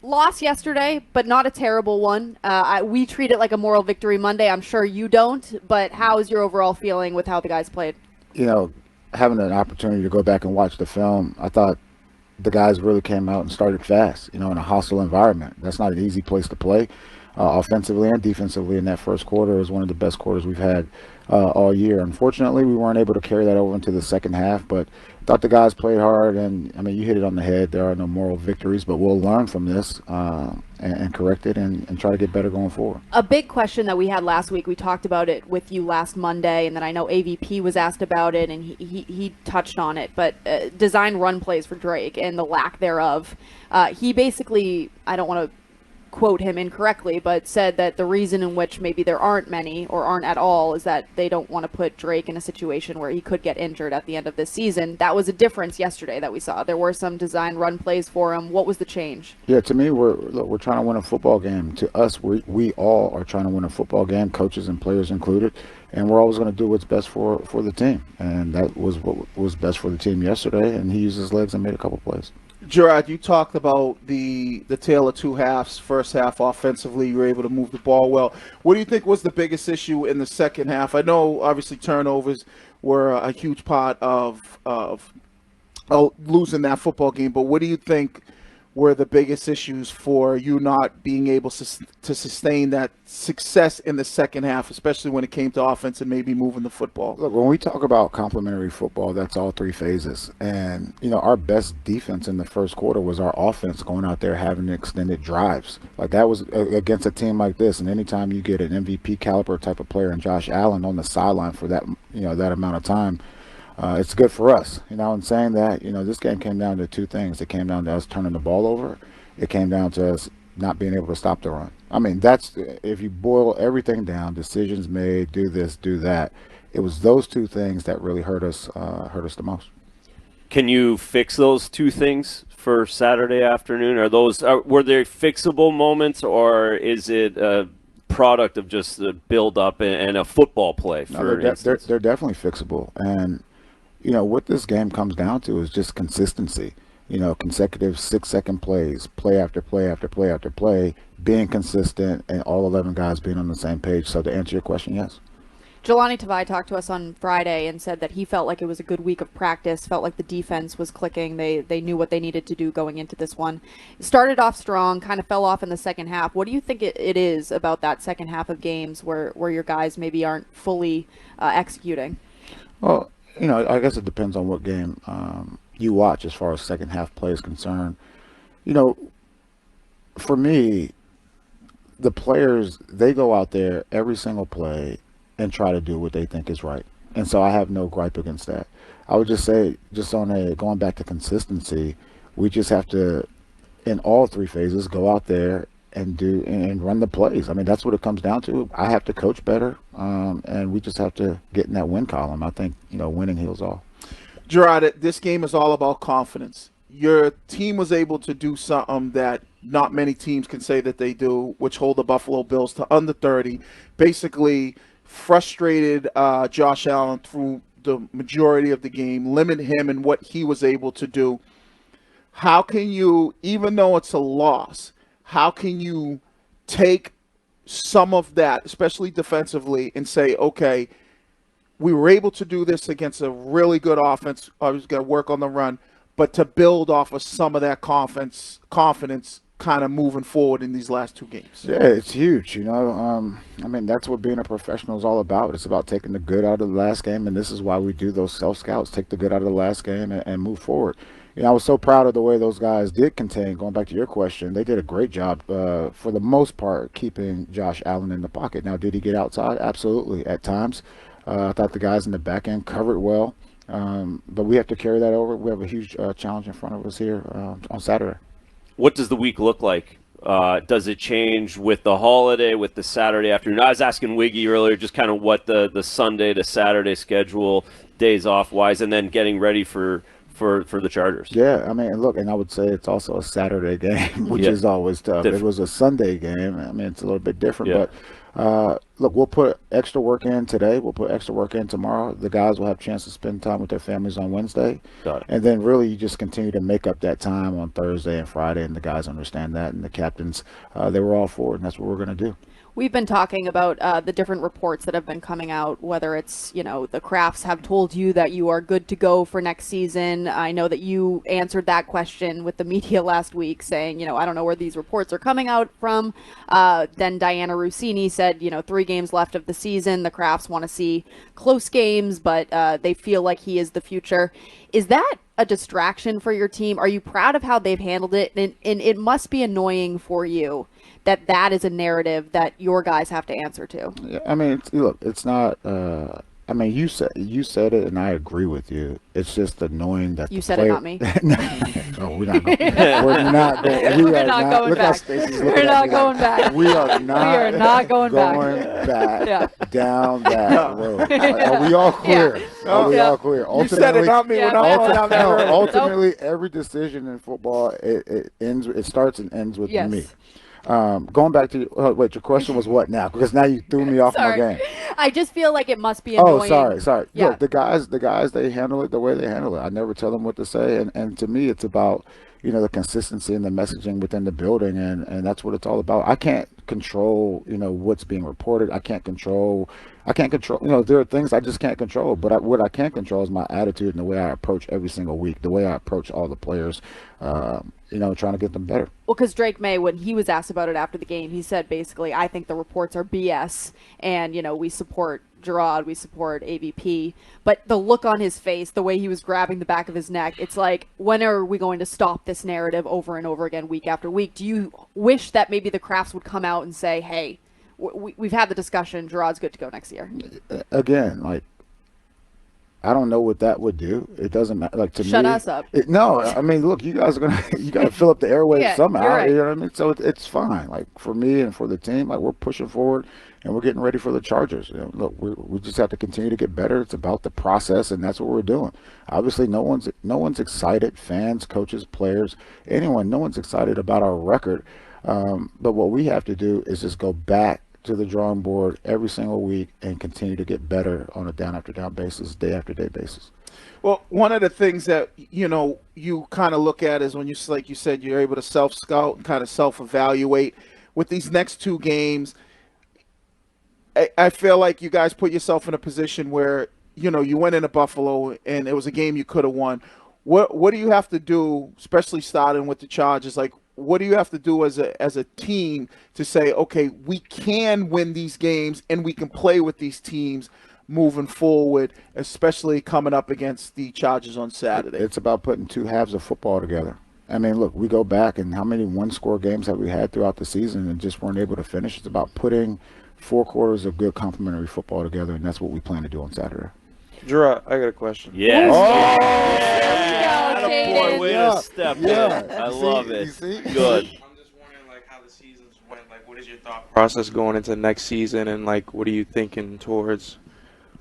Loss yesterday, but not a terrible one. We treat it like a moral victory Monday. I'm sure you don't, but how is your overall feeling with how the guys played? You know, having an opportunity to go back and watch the film, I thought the guys really came out and started fast, in a hostile environment. That's not an easy place to play. Offensively and defensively in that first quarter is one of the best quarters we've had all year. Unfortunately, we weren't able to carry that over into the second half, but thought the guys played hard. And, I mean, you hit it on the head. There are no moral victories, but we'll learn from this and correct it and try to get better going forward. A big question that we had last week, we talked about it with you last Monday, and then I know AVP was asked about it, and he touched on it, but design run plays for Drake and the lack thereof. He basically, I don't want to quote him incorrectly, but said that the reason in which maybe there aren't many or aren't at all is that they don't want to put Drake in a situation where he could get injured at the end of this season. That was a difference yesterday that we saw. There were some design run plays for him. What was the change? Yeah, to me, we're trying to win a football game. To us, we all are trying to win a football game, coaches and players included, and we're always going to do what's best for the team. And that was what was best for the team yesterday, and he used his legs and made a couple plays. Jerod, you talked about the tale of two halves. First half, offensively, you were able to move the ball well. What do you think was the biggest issue in the second half? I know, obviously, turnovers were a huge part of losing that football game, but what do you think were the biggest issues for you not being able to sustain that success in the second half, especially when it came to offense and maybe moving the football? Look, when we talk about complementary football, that's all three phases. And, our best defense in the first quarter was our offense going out there having extended drives. Like that was against a team like this. And anytime you get an MVP caliber type of player and Josh Allen on the sideline for that, that amount of time, it's good for us. In saying that, this game came down to two things. It came down to us turning the ball over. It came down to us not being able to stop the run. I mean, that's if you boil everything down, decisions made, do this, do that. It was those two things that really hurt us the most. Can you fix those two things for Saturday afternoon? Were they fixable moments, or is it a product of just the build up and a football play? They're definitely fixable. And what this game comes down to is just consistency. Consecutive 6-second plays, play after play after play after play, being consistent, and all 11 guys being on the same page. So to answer your question, yes. Jelani Tavai talked to us on Friday and said that he felt like it was a good week of practice, felt like the defense was clicking. They knew what they needed to do going into this one. It started off strong, kind of fell off in the second half. What do you think it is about that second half of games where your guys maybe aren't fully executing? Well, I guess it depends on what game you watch as far as second half play is concerned. For me, the players, they go out there every single play and try to do what they think is right. And so I have no gripe against that. I would just say, going back to consistency, we just have to, in all three phases, go out there and do and run the plays. I mean, that's what it comes down to. I have to coach better, and we just have to get in that win column. I think, winning heals all. Jerod, this game is all about confidence. Your team was able to do something that not many teams can say that they do, which hold the Buffalo Bills to under 30. Basically, frustrated Josh Allen through the majority of the game, limit him and what he was able to do. How can you, even though it's a loss, how can you take some of that, especially defensively, and say, okay, we were able to do this against a really good offense. I was going to work on the run, but to build off of some of that confidence kind of moving forward in these last two games. Yeah, it's huge. I mean, that's what being a professional is all about. It's about taking the good out of the last game, and this is why we do those self-scouts, take the good out of the last game and move forward. I was so proud of the way those guys did contain, going back to your question, they did a great job for the most part keeping Josh Allen in the pocket. Now, did he get outside? Absolutely, at times. I thought the guys in the back end covered well, but we have to carry that over. We have a huge challenge in front of us here on Saturday. What does the week look like? Does it change with the holiday, with the Saturday afternoon? I was asking Wiggy earlier just kind of what the Sunday to Saturday schedule, days off wise, and then getting ready for the Chargers. Yeah, I mean, look, and I would say it's also a Saturday game, which is always tough. If it was a Sunday game, I mean, it's a little bit different. But look, we'll put extra work in today. We'll put extra work in tomorrow. The guys will have a chance to spend time with their families on Wednesday. Got it. And then really you just continue to make up that time on Thursday and Friday, and the guys understand that, and the captains, they were all for it, and that's what we're going to do. We've been talking about the different reports that have been coming out, whether it's, the Crafts have told you that you are good to go for next season. I know that you answered that question with the media last week saying, I don't know where these reports are coming out from. Then Diana Rossini said, 3 games left of the season. The Crafts want to see close games, but they feel like he is the future. Is that a distraction for your team? Are you proud of how they've handled it? And it must be annoying for you that is a narrative that your guys have to answer to. Yeah, I mean, look, it's not. I mean, you said it, and I agree with you. It's just annoying that you said it, not me. No, we're not going. We're not going. We're not going back. We're not going back. We are not. We are not going back down that road. Are we all clear? Yeah. Are we all clear? You said it, not me. We're not going down that road. Ultimately, every decision in football, it ends. It starts and ends with me. Going back to your question was what now? Because now you threw me off my game. I just feel like it must be annoying. Oh, sorry. Yeah. Look, the guys, they handle it the way they handle it. I never tell them what to say, and to me, it's about the consistency and the messaging within the building, and that's what it's all about. I can't control what's being reported. I can't control. There are things I just can't control, but what I can control is my attitude and the way I approach every single week, the way I approach all the players, trying to get them better. Well, because Drake May, when he was asked about it after the game, he said basically, I think the reports are BS, and, we support Jerod, we support AVP, but the look on his face, the way he was grabbing the back of his neck, it's like, when are we going to stop this narrative over and over again, week after week? Do you wish that maybe the Crafts would come out and say, hey, we've had the discussion, Gerod's good to go next year? Again, I don't know what that would do. It doesn't matter. To Shut me, us up. No, I mean, look, you guys are you got to fill up the airwaves somehow. You're right. You know what I mean? So it's fine. For me and for the team, we're pushing forward and we're getting ready for the Chargers. Look, we just have to continue to get better. It's about the process, and that's what we're doing. Obviously, no one's excited. Fans, coaches, players, anyone. No one's excited about our record. But what we have to do is just go back to the drawing board every single week and continue to get better on a down after down basis, day after day basis. Well, one of the things that you kind of look at is when like you said, you're able to self-scout and kind of self-evaluate. With these next 2 games, I feel like you guys put yourself in a position where you went into Buffalo and it was a game you could have won. What do you have to do, especially starting with the Chargers? What do you have to do as a team to say, okay, we can win these games and we can play with these teams moving forward, especially coming up against the Chargers on Saturday? It's about putting 2 halves of football together. I mean, look, we go back, and how many one-score games have we had throughout the season and just weren't able to finish? It's about putting 4 quarters of good complementary football together, and that's what we plan to do on Saturday. Jerod, I got a question. Yes. Boy, way to step in. I love it. Good. I'm just wondering, how the seasons went. What is your thought process going into next season, and what are you thinking towards?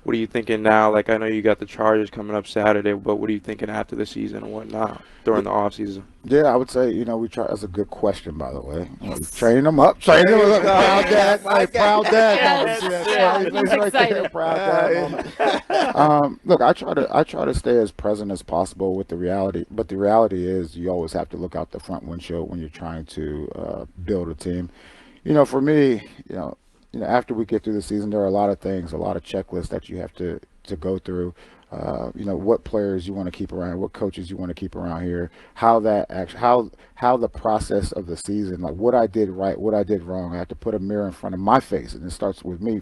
What are you thinking now? I know you got the Chargers coming up Saturday, but what are you thinking after the season and whatnot during the off season? Yeah, I would say, we try. That's a good question, by the way. Train them up. Train them up. Proud dad. Proud dad. Excited. Proud dad moment. Look, I try to stay as present as possible with the reality, but the reality is you always have to look out the front windshield when you're trying to build a team. For me, after we get through the season, there are a lot of things, a lot of checklists that you have to go through. What players you want to keep around, what coaches you want to keep around here, how the process of the season, what I did right, what I did wrong. I have to put a mirror in front of my face, and it starts with me,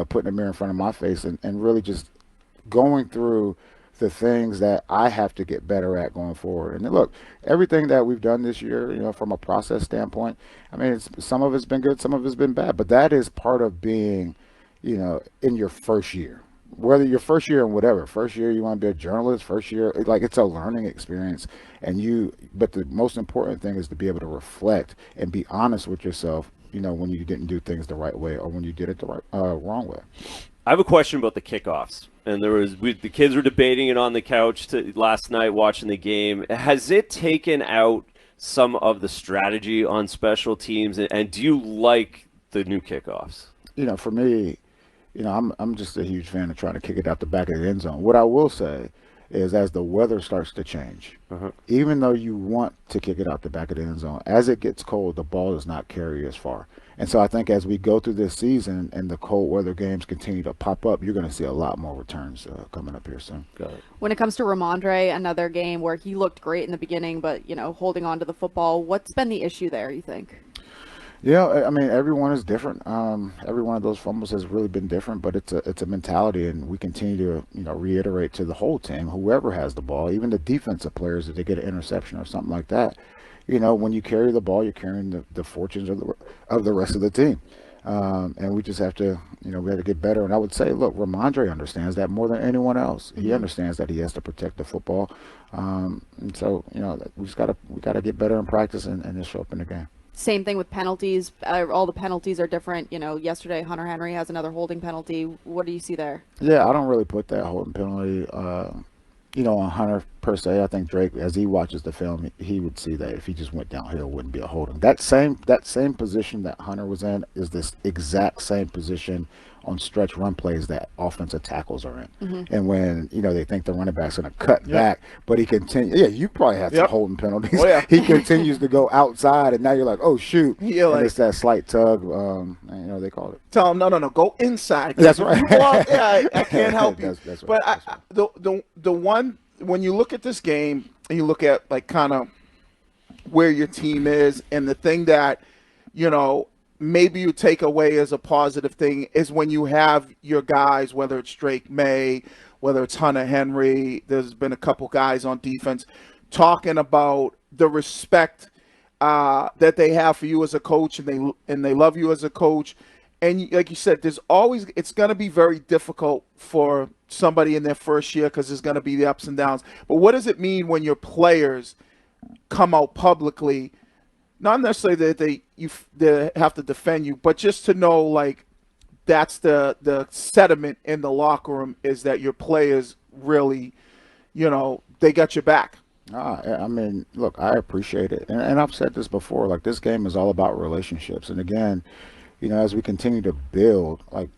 putting a mirror in front of my face and really just going through the things that I have to get better at going forward. And look, everything that we've done this year, from a process standpoint, I mean, some of it's been good, some of it's been bad, but that is part of being, in your first year. Whether your first year and whatever, first year you want to be a journalist, first year, it's a learning experience. But the most important thing is to be able to reflect and be honest with yourself, when you didn't do things the right way or when you did it the wrong way. I have a question about the kickoffs. And the kids were debating it on the couch last night watching the game. Has it taken out some of the strategy on special teams? And do you like the new kickoffs? for me, I'm just a huge fan of trying to kick it out the back of the end zone. What I will say is, as the weather starts to change, even though you want to kick it out the back of the end zone, as it gets cold, the ball does not carry as far. And so I think as we go through this season and the cold weather games continue to pop up, you're going to see a lot more returns coming up here soon. When it comes to Rhamondre, another game where he looked great in the beginning, but, holding on to the football, what's been the issue there, you think? Yeah, I mean, everyone is different. Every one of those fumbles has really been different, but it's a mentality, and we continue to reiterate to the whole team, whoever has the ball, even the defensive players, if they get an interception or something like that, when you carry the ball, you're carrying the fortunes of the rest of the team, and we just have to we have to get better. And I would say, look, Rhamondre understands that more than anyone else. He understands that he has to protect the football, and so we gotta get better in practice and just show up in the game. Same thing with penalties. All the penalties are different. Yesterday Hunter Henry has another holding penalty. What do you see there? Yeah, I don't really put that holding penalty, on Hunter per se. I think Drake, as he watches the film, he would see that if he just went downhill, it wouldn't be a holding. That same position that Hunter was in is this exact same position on stretch run plays that offensive tackles are in. And when they think the running back's going to cut back, but he continues. Yeah, you probably had some holding penalties. Oh, yeah. He continues to go outside, and now you're like, oh shoot. Yeah, and it's that slight tug. They call it. Tell him no, go inside. That's right. I can't help you. That's right. But the one, when you look at this game and you look at like kind of where your team is, and the thing that maybe you take away as a positive thing is when you have your guys, whether it's Drake Maye, whether it's Hunter Henry, there's been a couple guys on defense talking about the respect that they have for you as a coach, and they love you as a coach. And like you said, it's going to be very difficult for somebody in their first year because there's going to be the ups and downs. But what does it mean when your players come out publicly? Not necessarily that they have to defend you, but just to know, like, that's the sentiment in the locker room is that your players really, they got your back. I mean, look, I appreciate it. And I've said this before, like, this game is all about relationships. And again, as we continue to build, like,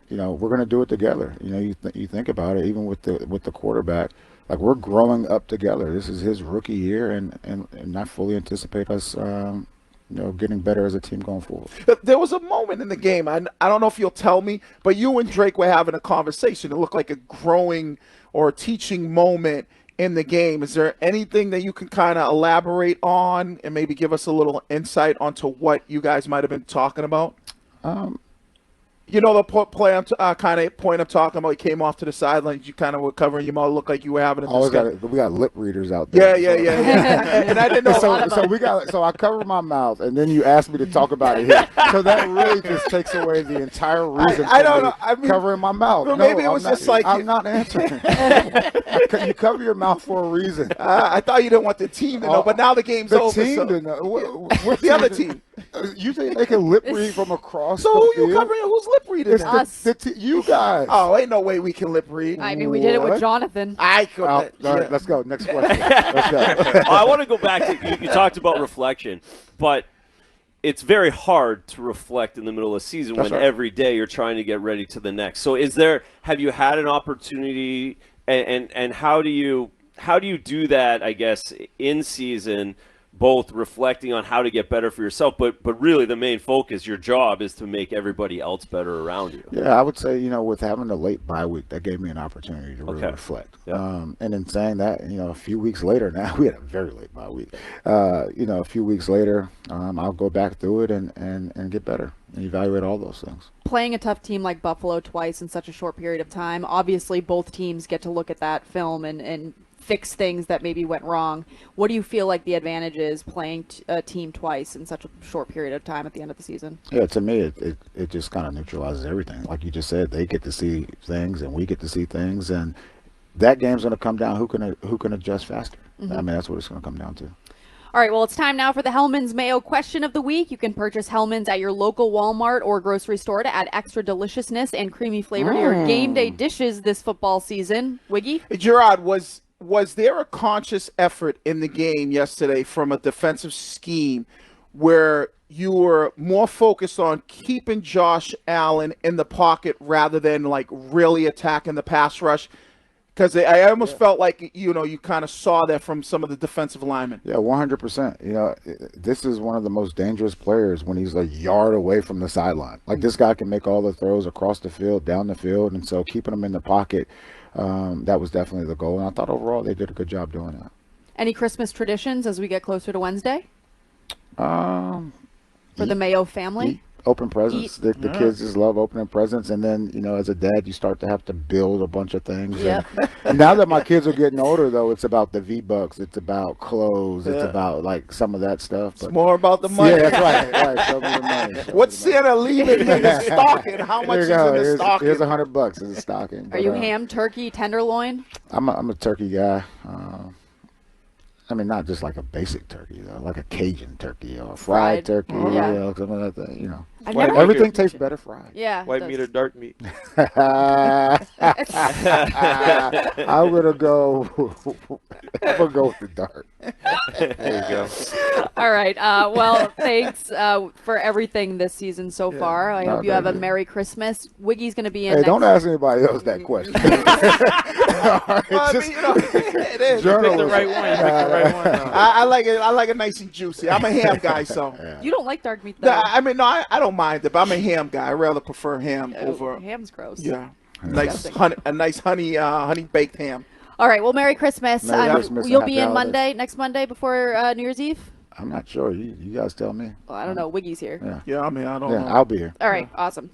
we're going to do it together. You think about it, even with the quarterback. Like, we're growing up together. This is his rookie year, and I fully anticipate us, getting better as a team going forward. There was a moment in the game, I don't know if you'll tell me, but you and Drake were having a conversation. It looked like a growing or a teaching moment in the game. Is there anything that you can kind of elaborate on and maybe give us a little insight onto what you guys might have been talking about? The play kind of point I'm talking about, you came off to the sidelines, you kind of were covering your mouth, looked like you were having a discussion. We got lip readers out there. Yeah. And I didn't know. So I covered my mouth, and then you asked me to talk about it here. So that really just takes away the entire reason I don't know. I mean, covering my mouth. Well, maybe it was just like I'm not answering. You cover your mouth for a reason. I thought you didn't want the team to know, but now the game's over. The team to know. What's the other team? You think they can lip read from across so the who field? you covering? Who's lip reading? It's us. You guys. Oh, ain't no way we can lip read. I mean, we did it with Jonathan. I could. All right, let's go. Next question. Let's go. I want to go back to you talked about reflection, but it's very hard to reflect in the middle of the season when every day you're trying to get ready to the next. So have you had an opportunity, and how do you do that, I guess, in season, both reflecting on how to get better for yourself, but really the main focus, your job, is to make everybody else better around you? Yeah, I would say, with having a late bye week, that gave me an opportunity to really reflect. Yep. And in saying that, a few weeks later, now we had a very late bye week. A few weeks later, I'll go back through it and get better and evaluate all those things. Playing a tough team like Buffalo twice in such a short period of time, obviously both teams get to look at that film and fix things that maybe went wrong. What do you feel like the advantage is playing a team twice in such a short period of time at the end of the season? Yeah, to me, it just kind of neutralizes everything. Like you just said, they get to see things and we get to see things, and that game's going to come down who can adjust faster. I mean, that's what it's going to come down to. All right, well, it's time now for the Hellmann's Mayo question of the week. You can purchase Hellmann's at your local Walmart or grocery store to add extra deliciousness and creamy flavor to your game day dishes this football season. Wiggy? Jerod, was there a conscious effort in the game yesterday from a defensive scheme where you were more focused on keeping Josh Allen in the pocket rather than like really attacking the pass rush? Because I almost felt like, you kind of saw that from some of the defensive linemen. Yeah, 100%. This is one of the most dangerous players when he's a yard away from the sideline. Like, this guy can make all the throws across the field, down the field, and so keeping him in the pocket, that was definitely the goal. And I thought overall they did a good job doing that. Any Christmas traditions as we get closer to Wednesday for the Mayo family? Open presents. The kids just love opening presents, and then as a dad, you start to have to build a bunch of things. Yep. And now that my kids are getting older, though, it's about the V-Bucks, it's about clothes, it's about like some of that stuff. It's more about the money. Yeah, that's right. Show me the money. What's Santa leaving in his stocking? How much is in his stocking? Here's $100 in the stocking. Are you ham, turkey, tenderloin? I'm a turkey guy. I mean, not just like a basic turkey, though, like a Cajun turkey or a fried turkey, something like that, I've never Everything tastes better fried. Yeah. White meat or dark meat? I'm gonna go with the dark. There you go. All right. Well, thanks for everything this season so far. I hope you have a Merry Christmas. Wiggy's going to be in. Hey, don't ask anybody else that question. It is. You picked the right one. You picked the right one. I like it. I like it nice and juicy. I'm a ham guy, so. You don't like dark meat, though. I mean, no, I don't mind it, but I'm a ham guy. I rather prefer ham over. Ham's gross. Yeah. Nice honey baked ham. All right. Well, Merry Christmas. Merry Christmas and You'll happy be in holidays. next Monday before New Year's Eve? I'm not sure. You guys tell me. Well, I don't know. Wiggy's here. Yeah, I mean, I don't Yeah, know. I'll be here. All right. Awesome.